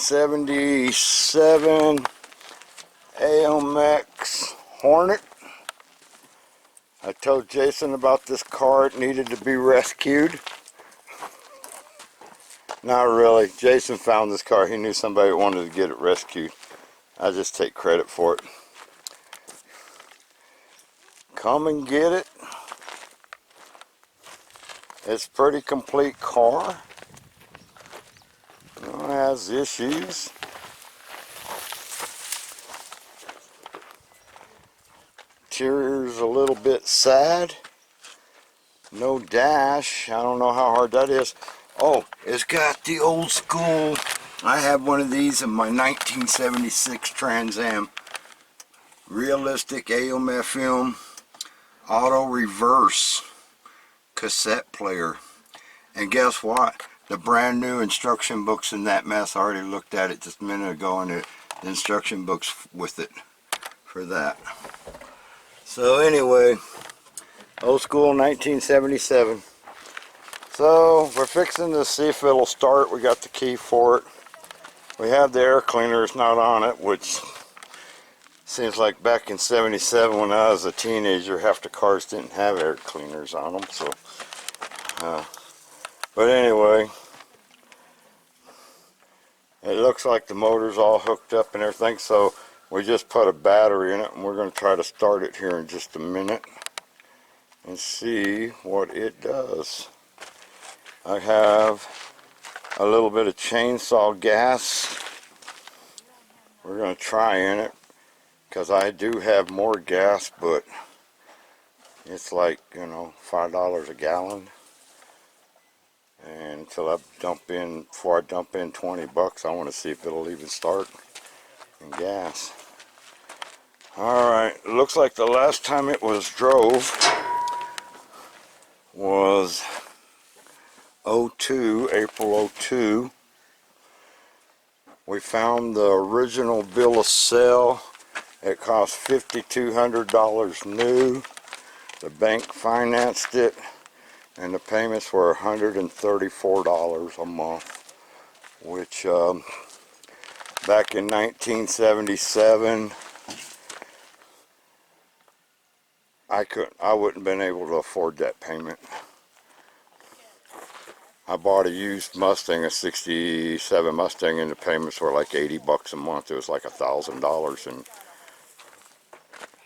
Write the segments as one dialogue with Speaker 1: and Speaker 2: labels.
Speaker 1: 1977 AMX Hornet. I told Jason about this car. It needed to be rescued. Not really. Jason found this car. He knew somebody wanted to get it rescued. I just take credit for it. Come and get it. It's a pretty complete car. It has issues. Interior's a little bit sad. No dash. I don't know how hard that is. Oh, it's got the old school. I have one of these in my 1976 Trans Am. Realistic AMFM auto reverse cassette player. And guess what? The brand new instruction books in that mess. I already looked at it just a minute ago, and the instruction books with it for that. So anyway, old school 1977. So we're fixing to see if it'll start. We got the key for it. We have the air cleaner. It's not on it, which seems like back in 77 when I was a teenager, half the cars didn't have air cleaners on them. So, but anyway, it looks like the motor's all hooked up and everything. So we just put a battery in it, and we're going to try to start it here in just a minute and see what it does. I have a little bit of chainsaw gas. We're going to try in it because I do have more gas, but it's like, you know, $5 a gallon. And until I dump in, before I dump in 20 bucks, I want to see if it'll even start in gas. Alright, looks like the last time it was drove was April 02. We found the original bill of sale. It cost $5,200 new. The bank financed it, and the payments were $134 a month, which back in 1977 I wouldn't have been able to afford that payment. I bought a used Mustang, a 67 Mustang, and the payments were like 80 bucks a month. It was like $1,000, and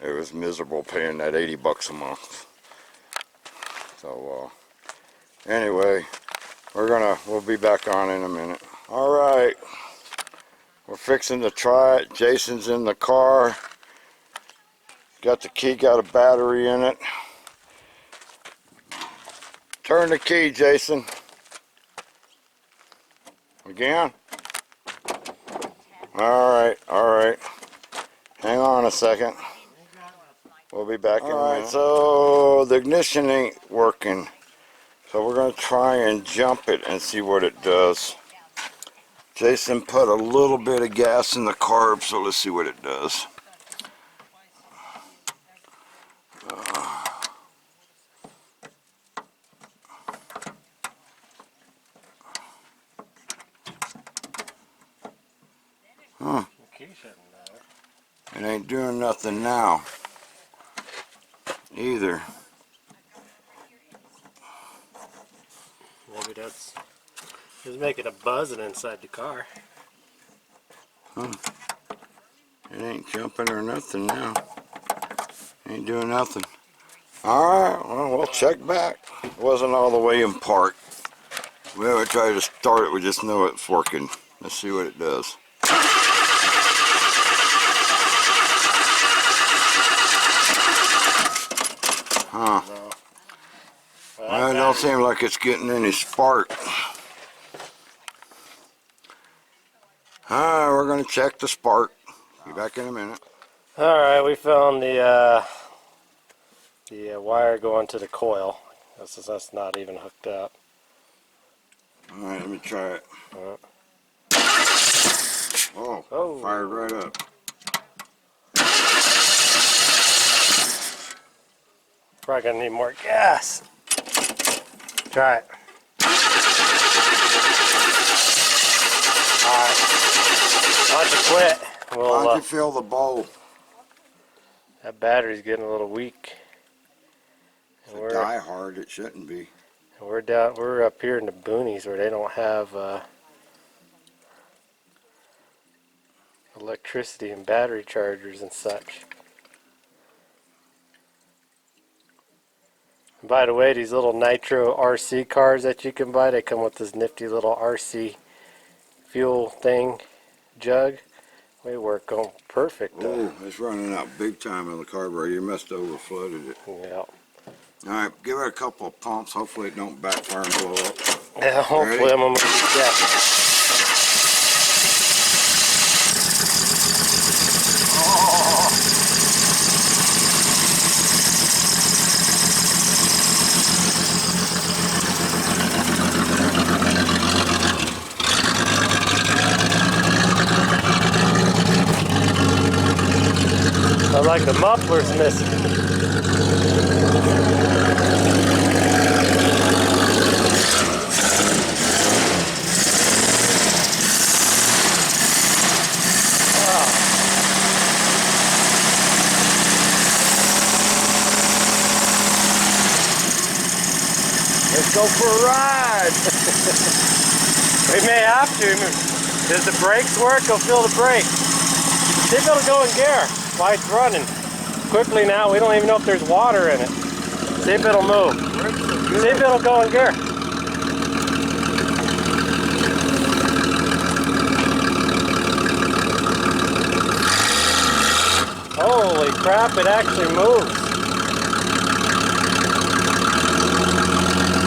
Speaker 1: it was miserable paying that 80 bucks a month. So anyway, we'll be back on in a minute. Alright, we're fixing to try it. Jason's in the car. Got the key, got a battery in it. Turn the key, Jason. Again? Alright, alright. Hang on a second. We'll be back in a minute. So the ignition ain't working. So we're going to try and jump it and see what it does. Jason put a little bit of gas in the carb, so let's see what it does. It ain't doing nothing now either.
Speaker 2: Maybe that's just making a buzzing inside the car.
Speaker 1: It ain't jumping or nothing now. Ain't doing nothing. Alright, well, we'll check back. It wasn't all the way in park. We haven't tried to start it, we just know it's working. Let's see what it does. Huh. Well, it don't seem like it's getting any spark. Alright, we're going to check the spark. Be back in a minute.
Speaker 2: Alright, we found the wire going to the coil. That's not even hooked up.
Speaker 1: Alright, let me try it. Oh,
Speaker 2: Oh,
Speaker 1: fired right up.
Speaker 2: probably gonna need more gas. Try it. Alright. Why don't you quit?
Speaker 1: Why don't you fill the bowl?
Speaker 2: That battery's getting a little weak.
Speaker 1: It's a die hard, it shouldn't be.
Speaker 2: We're up here in the boonies where they don't have electricity and battery chargers and such. And by the way, these little nitro RC cars that you can buy, they come with this nifty little RC fuel thing jug. They work on perfect.
Speaker 1: Oh, it's running out big time on the carburetor. You must have overflooded it.
Speaker 2: Yeah.
Speaker 1: Alright, give it a couple of pumps. Hopefully it don't backfire and blow up.
Speaker 2: Yeah, hopefully I'm gonna make it check. Sounds like the muffler's missing.
Speaker 1: Let's go for a ride!
Speaker 2: We may have to. Does the brakes work? Go feel the brakes. See if it'll go in gear while it's running. Quickly now, we don't even know if there's water in it. See if it'll move. See if it'll go in gear. Holy crap, it actually moves.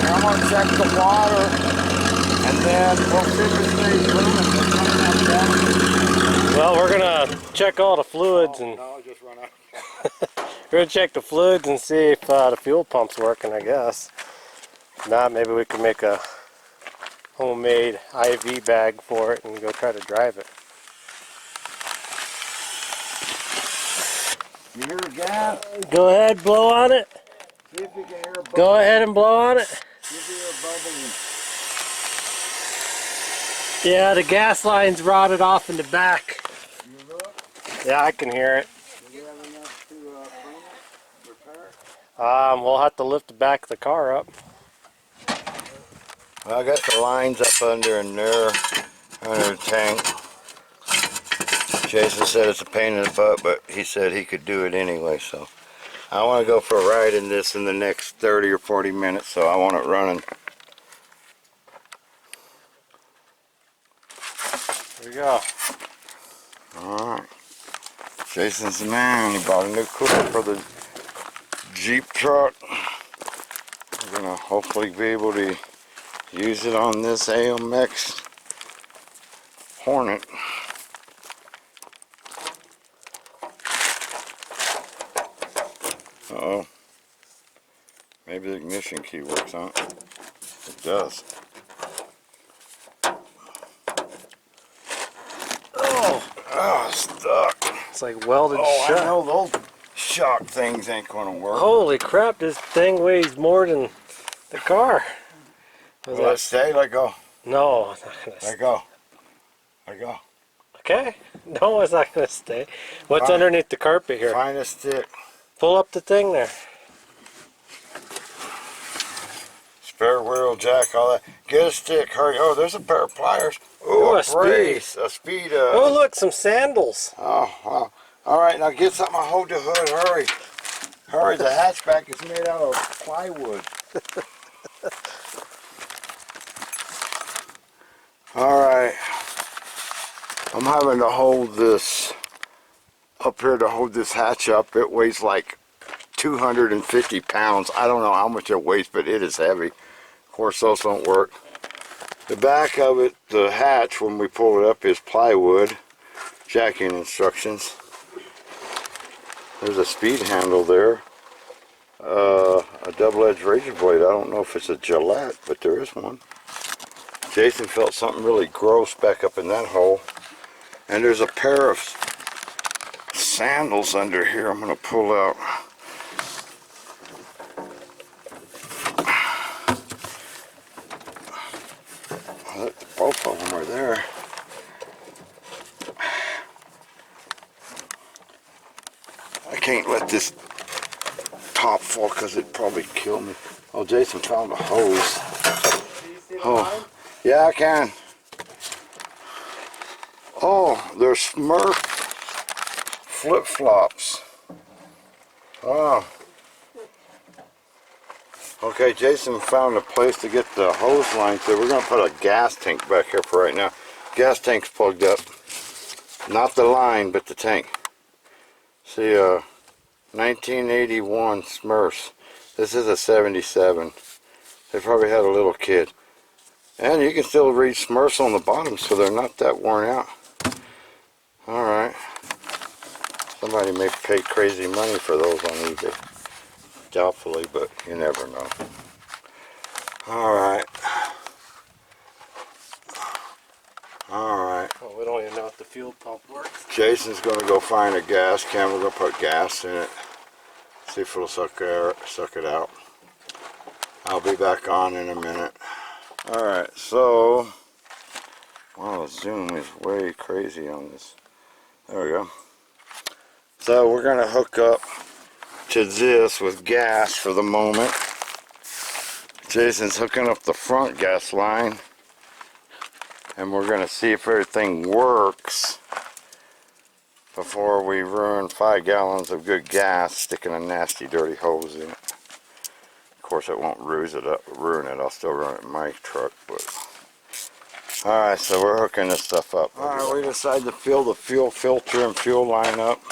Speaker 1: I'm going to check the water, and then we'll see if it stays running.
Speaker 2: Well, we're gonna check all the fluids and
Speaker 1: No, just run out.
Speaker 2: we're gonna check the fluids and see if the fuel pump's working, I guess. If not, maybe we can make a homemade IV bag for it and go try to drive it.
Speaker 1: You hear gas?
Speaker 2: Go ahead, blow on it.
Speaker 1: See if you can hear a bubble.
Speaker 2: Go ahead and blow on it.
Speaker 1: See if you hear a bubble.
Speaker 2: Yeah, the gas line's rotted off in the back.
Speaker 1: You look?
Speaker 2: Yeah, I can hear it.
Speaker 1: Do we have enough to clean it? Repair it?
Speaker 2: We'll have to lift the back of the car up.
Speaker 1: Well, I got the lines up under in there, under the tank. Jason said it's a pain in the butt, but he said he could do it anyway, so. I want to go for a ride in this in the next 30 or 40 minutes, so I want it running.
Speaker 2: There we go.
Speaker 1: Alright. Jason's the man. He bought a new cooler for the Jeep truck. We're going to hopefully be able to use it on this AMX Hornet. Uh-oh. Maybe the ignition key works on it. It does. Oh, stuck.
Speaker 2: It's like welded
Speaker 1: Oh,
Speaker 2: shut.
Speaker 1: I know those shock things ain't gonna work.
Speaker 2: Holy crap, this thing weighs more than the car.
Speaker 1: Will it stay? Let go.
Speaker 2: No, it's not going to
Speaker 1: Let go. Let go.
Speaker 2: Okay. No, it's not going to stay. What's
Speaker 1: Fine.
Speaker 2: underneath the carpet here?
Speaker 1: Find a stick.
Speaker 2: Pull up the thing there.
Speaker 1: Spare wheel, jack, all that. Get a stick. Hurry. Oh, there's a pair of pliers.
Speaker 2: Ooh,
Speaker 1: Oh,
Speaker 2: a
Speaker 1: a brace. A speed.
Speaker 2: Oh, look, some sandals.
Speaker 1: Oh, wow. All right, now get something to hold the hood. Hurry. Hurry. The hatchback is made out of plywood. All right. I'm having to hold this up here to hold this hatch up. It weighs like 250 pounds. I don't know how much it weighs, but it is heavy. Of course, those don't work. The back of it, the hatch, when we pull it up, is plywood. Jacking instructions. There's a speed handle there. A double-edged razor blade. I don't know if it's a Gillette, but there is one. Jason felt something really gross back up in that hole. And there's a pair of sandals under here I'm going to pull out. Both of them are there. can't let this top fall because it'd probably kill me. Oh, Jason found a hose. Oh, yeah, I can. Oh, they're Smurf flip-flops. Oh. Okay, Jason found a place to get the hose line, so we're going to put a gas tank back here for right now. Gas tank's plugged up. Not the line, but the tank. See, 1981 Smurfs. This is a 77. They probably had a little kid. And you can still read Smurfs on the bottom, so they're not that worn out. Alright. Somebody may pay crazy money for those on eBay. Doubtfully, but you never know. Alright. Alright.
Speaker 2: Well, we don't even know if the fuel pump works.
Speaker 1: Jason's going to go find a gas can. We're going to put gas in it. See if it'll suck it out. I'll be back on in a minute. Alright, so... wow, the zoom is way crazy on this. There we go. So we're going to hook up to this with gas for the moment. Jason's hooking up the front gas line. And we're going to see if everything works before we ruin 5 gallons of good gas sticking a nasty dirty hose in it. Of course it won't ruin it. I'll still run it in my truck. But alright, so we're hooking this stuff up. Alright, we decided to fill the fuel filter and fuel line up.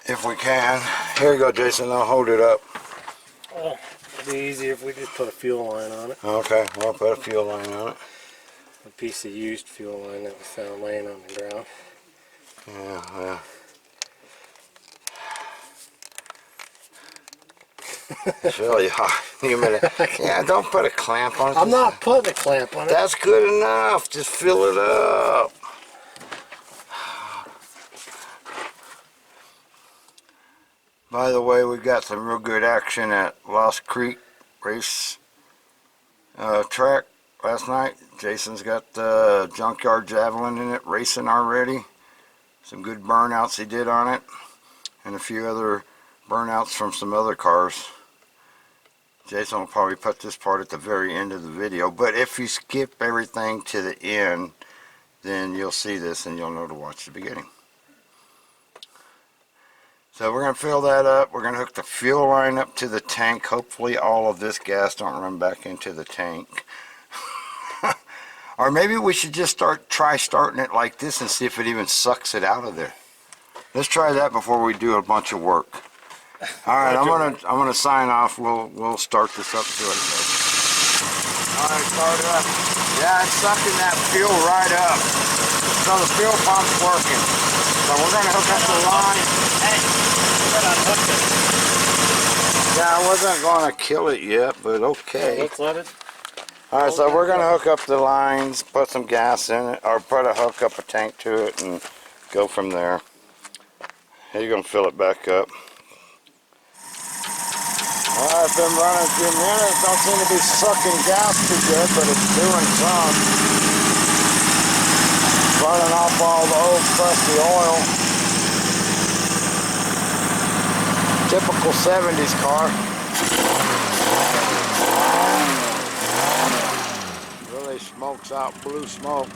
Speaker 1: If we can. Here you go, Jason. I'll hold it up.
Speaker 2: Oh, it'd be easier if we just put a fuel line on it.
Speaker 1: Okay, we'll put a fuel line on it.
Speaker 2: A piece of used fuel line that we found laying on the ground.
Speaker 1: Yeah. It's really hot. Yeah, don't put a clamp on it.
Speaker 2: I'm not putting a clamp on it.
Speaker 1: That's good enough. Just fill it up. By the way, we got some real good action at Lost Creek race track last night. Jason's got the Junkyard Javelin in it racing already. Some good burnouts he did on it. And a few other burnouts from some other cars. Jason will probably put this part at the very end of the video. But if you skip everything to the end, then you'll see this and you'll know to watch the beginning. So we're going to fill that up. We're going to hook the fuel line up to the tank. Hopefully all of this gas don't run back into the tank. Or maybe we should just try starting it like this and see if it even sucks it out of there. Let's try that before we do a bunch of work. All right, I'm gonna sign off. We'll start this up to it. All right, start it up. Yeah, it's sucking that fuel right up. So the fuel pump's working. So we're gonna hook up the line.
Speaker 2: Hey, we're gonna unhook it.
Speaker 1: Yeah, I wasn't gonna kill it yet, but okay.
Speaker 2: Let's let it.
Speaker 1: All right, so we're gonna hook up the lines, put some gas in it, or hook up a tank to it, and go from there. You're gonna fill it back up. Well, it's been running a few minutes. Don't seem to be sucking gas too good, but it's doing some. Running off all the old crusty oil. Typical 70s car. Really smokes out blue smoke.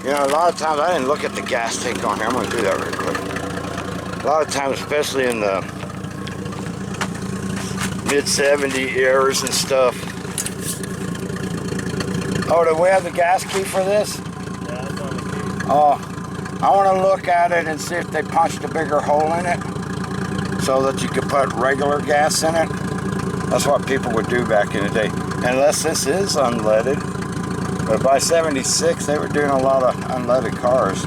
Speaker 1: You know, a lot of times I didn't look at the gas tank on here. I'm going to do that real quick. A lot of times, especially in the mid-70 eras and stuff. Oh, do we have the gas key for this?
Speaker 2: Yeah, it's on the key.
Speaker 1: Oh, I want to look at it and see if they punched a bigger hole in it so that you could put regular gas in it. That's what people would do back in the day. Unless this is unleaded. But by 76, they were doing a lot of unleaded cars.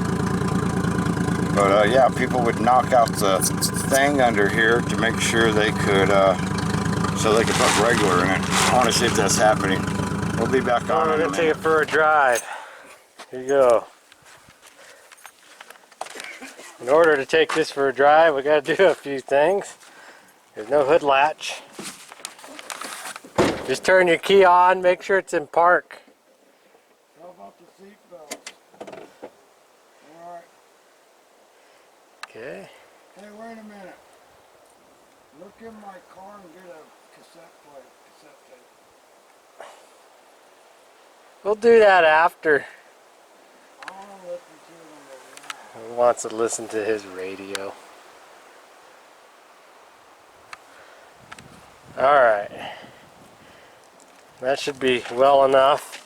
Speaker 1: But yeah, people would knock out the thing under here to make sure they could, so they could put regular in it. I want to see if that's happening. We'll be back on.
Speaker 2: We're going to take it for a drive. Here you go. In order to take this for a drive, we got to do a few things. There's no hood latch. Just turn your key on, make sure it's in park.
Speaker 1: How about the seat belts? Alright.
Speaker 2: Okay.
Speaker 1: Hey, wait a minute. Look in my car and get a cassette tape.
Speaker 2: We'll do that after.
Speaker 1: I want to listen to it on
Speaker 2: He wants to listen to his radio. Alright. That should be well enough.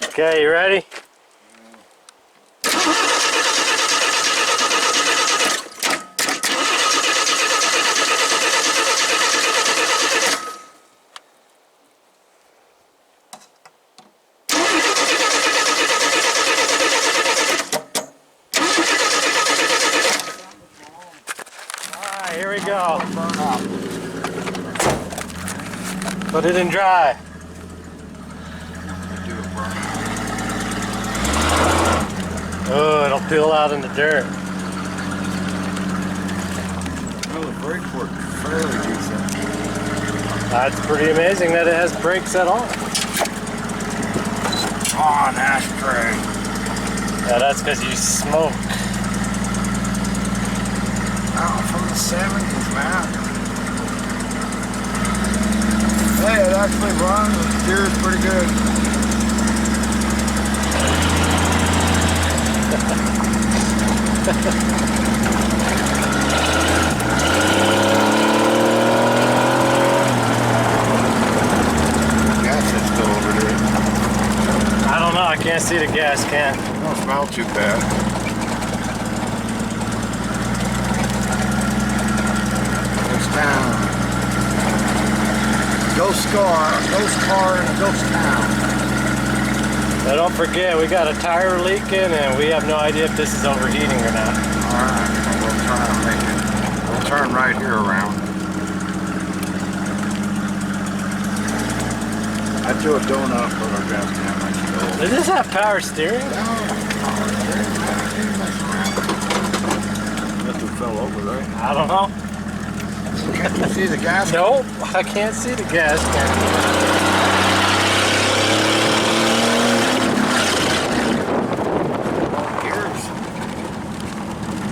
Speaker 2: Okay, you ready? Alright, here we go. Put it in dry. Oh, it'll peel out in the dirt.
Speaker 1: Well, the brake work fairly decent.
Speaker 2: That's pretty amazing that it has brakes at all.
Speaker 1: On ashtray.
Speaker 2: Yeah, that's because you smoke.
Speaker 1: Oh, from the 70s, man. Hey, it actually runs and steers pretty good. Gas is still over there.
Speaker 2: I don't know, I can't see the gas can.
Speaker 1: Don't smell too bad. Ghost town. Ghost car in a ghost town.
Speaker 2: Now don't forget, we got a tire leaking and we have no idea if this is overheating or not.
Speaker 1: Alright, we'll try and make it. We'll turn right here around. I threw a donut for our gas can like you.
Speaker 2: Does this have power steering?
Speaker 1: That thing fell over, right?
Speaker 2: I don't know.
Speaker 1: Can't you see the gas?
Speaker 2: Nope, I can't see the gas can.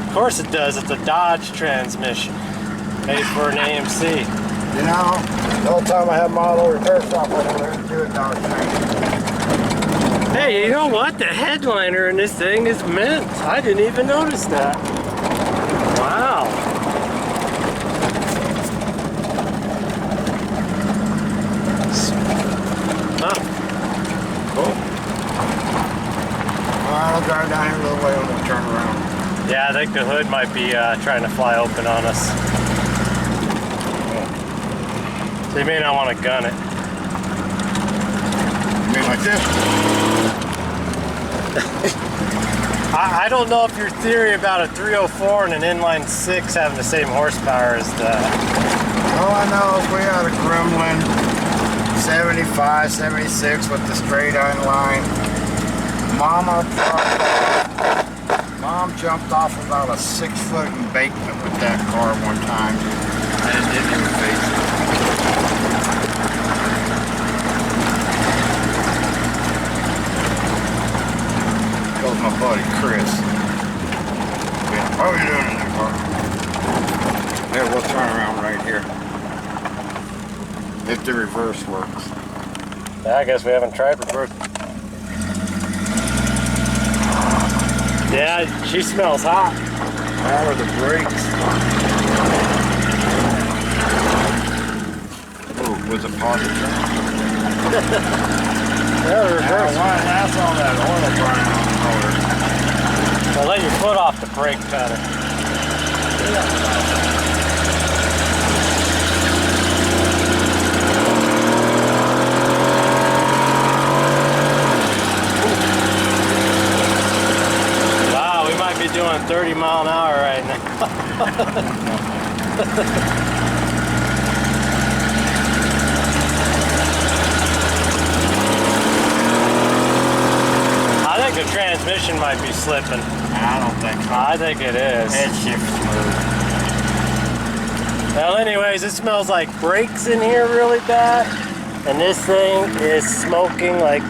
Speaker 2: Of course it does, it's a Dodge transmission. Made for an AMC.
Speaker 1: You know, the whole time I had my little repair shop over there, do a Dodge thing.
Speaker 2: Hey, you know what? The headliner in this thing is mint. I didn't even notice that. Wow. Huh.
Speaker 1: Cool. Alright, I'll drive down here a little way and we'll turn around.
Speaker 2: Yeah, I think the hood might be trying to fly open on us. So you may not want to gun it.
Speaker 1: You mean like this?
Speaker 2: I don't know if your theory about a 304 and an inline 6 having the same horsepower as that.
Speaker 1: All I know is we had a Gremlin 75, 76 with the straight inline. Mom jumped off about a 6-foot embankment with that car one time, and it didn't even face it. Goes my buddy Chris. Yeah, what are you doing in that car? Here, we'll turn around right here. If the reverse works.
Speaker 2: Yeah, I guess we haven't tried reverse. Yeah, she smells hot.
Speaker 1: How are the brakes? Ooh, was it positive?
Speaker 2: Yeah, the reverse.
Speaker 1: That's all that oil burning on the motor.
Speaker 2: Well, let your foot off the brake pedal. Wow, we might be doing 30 mile an hour right now. I think the transmission might be slipping.
Speaker 1: I don't think so.
Speaker 2: I think it is.
Speaker 1: It shifts smooth.
Speaker 2: Well, anyways, it smells like brakes in here really bad, and this thing is smoking like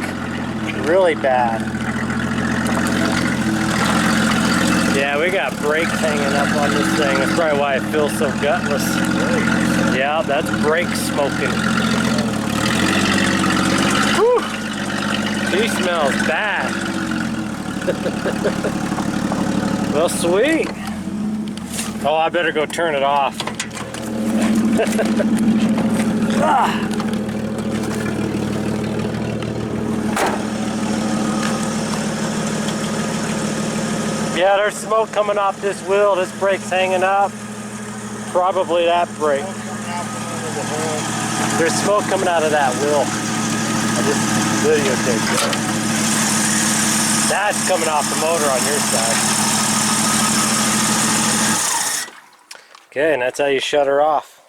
Speaker 2: really bad. Yeah, we got brakes hanging up on this thing. That's probably why it feels so gutless. Yeah, that's brake smoking. Whew. She smells bad. Well, sweet. Oh, I better go turn it off. Ah. Yeah, there's smoke coming off this wheel. This brake's hanging up. Probably that brake. There's smoke coming out of that wheel. I just videotaped it. That's coming off the motor on your side. Okay, and that's how you shut her off.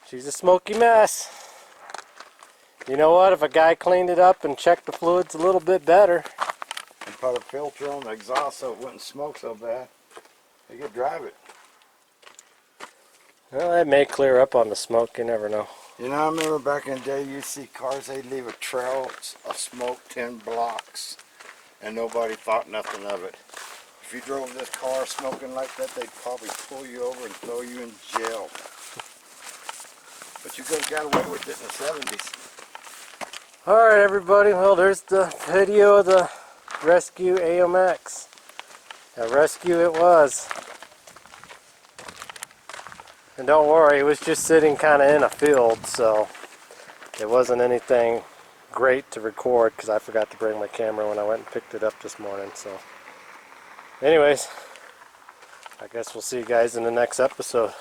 Speaker 2: She's a smoky mess. You know what? If a guy cleaned it up and checked the fluids a little bit better,
Speaker 1: And put a filter on the exhaust so it wouldn't smoke so bad, you could drive it.
Speaker 2: well, that may clear up on the smoke. You never know.
Speaker 1: You know, I remember back in the day, you'd see cars, they'd leave a trail of smoke 10 blocks, and nobody thought nothing of it. If you drove this car smoking like that, they'd probably pull you over and throw you in jail. But you could have got away with it in the 70s.
Speaker 2: Alright, everybody. Well, there's the video of the rescue AMX. A rescue it was. And don't worry, it was just sitting kind of in a field, so it wasn't anything great to record because I forgot to bring my camera when I went and picked it up this morning. So anyways, I guess we'll see you guys in the next episode.